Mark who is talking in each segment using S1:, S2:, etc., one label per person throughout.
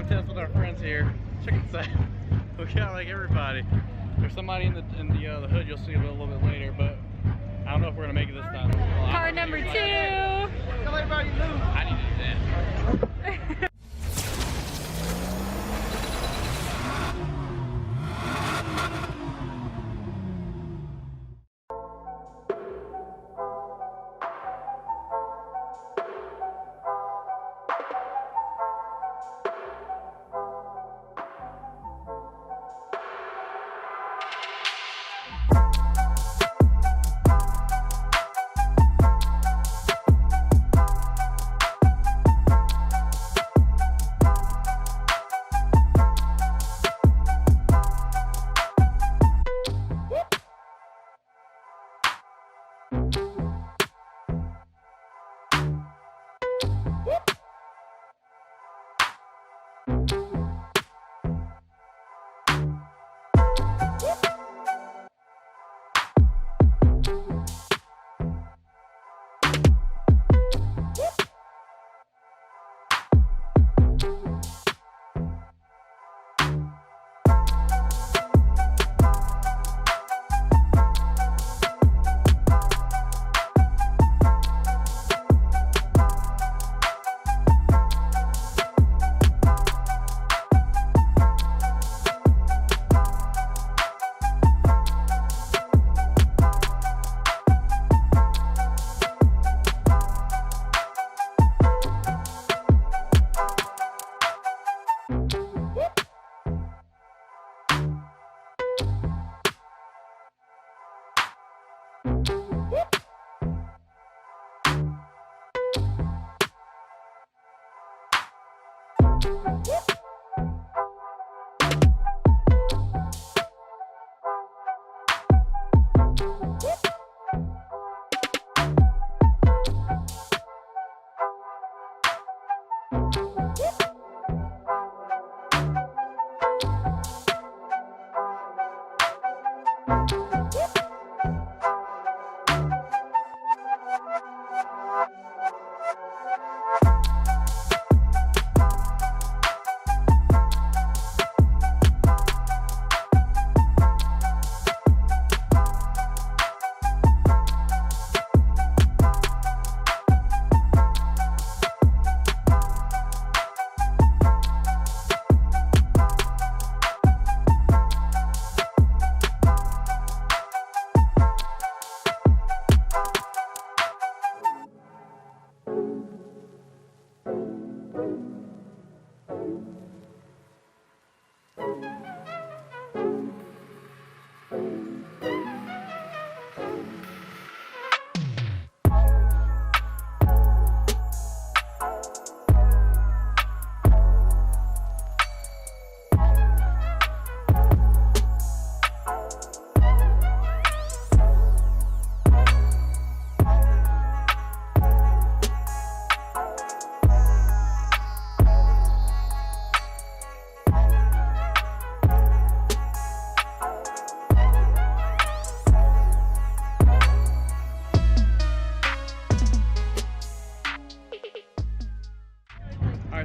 S1: Contest with our friends here. Check this out. We got like everybody. There's somebody in the hood you'll see a little bit later, but I don't know if we're gonna make it this time.
S2: Car number 2.
S3: Tell everybody you move.
S1: I need to do that.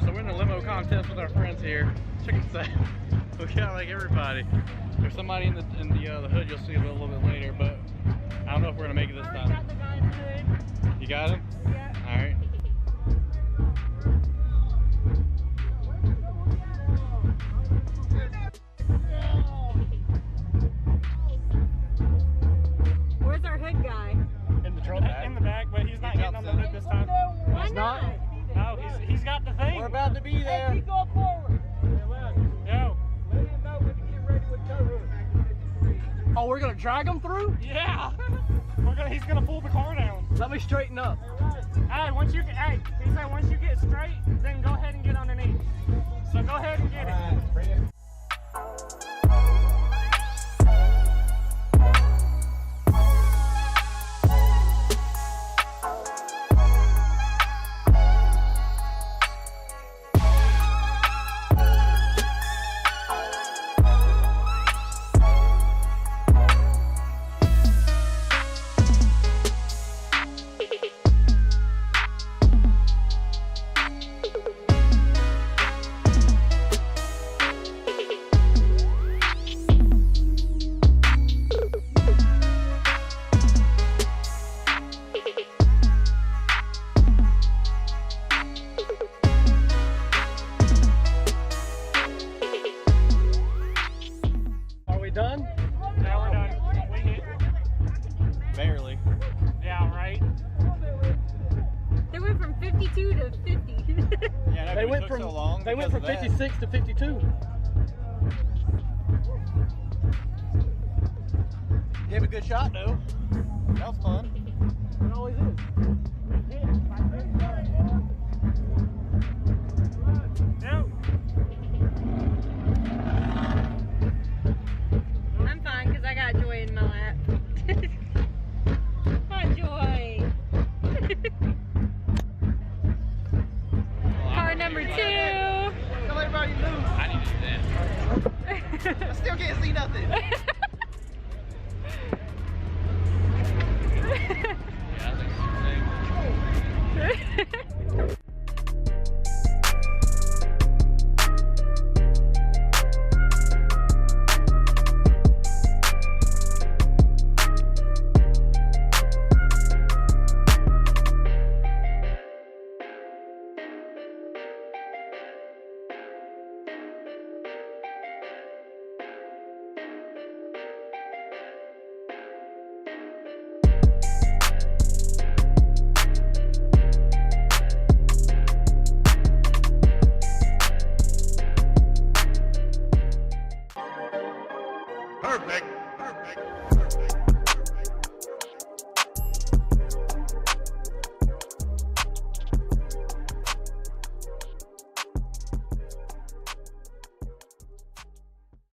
S1: So we're in the Limbo Contest with our friends here. Check this out. We got like everybody. There's somebody in the hood you'll see a little bit later, but I don't know if we're gonna make it this time.
S2: I got the guy in the hood.
S1: You got him?
S2: Yeah.
S1: All right.
S2: Where's our hood guy?
S3: In the truck bag. In the back, but he's not getting on the hood this time.
S2: Why not?
S3: No, he's got the thing.
S4: We're about to be there.
S5: Hey, go forward.
S3: Yo.
S5: Let him know when to get ready with tow hood.
S4: Oh, we're gonna drag him through?
S3: Yeah. He's gonna pull the car down.
S4: Let me straighten up.
S3: Hey, he said once you get straight, then go ahead and get underneath. So go ahead and get it.
S1: long.
S4: They went
S1: because
S4: from
S1: of that.
S4: 56 to 52.
S1: Gave a good shot though. That was fun.
S4: It always is.
S3: No.
S2: I'm fine because I got Joy in my lap. Hi, Joy. Car number 2.
S5: Tell everybody to move.
S1: I need to do that.
S5: I still can't see nothing.
S1: Yeah, I think it's
S6: Perfect.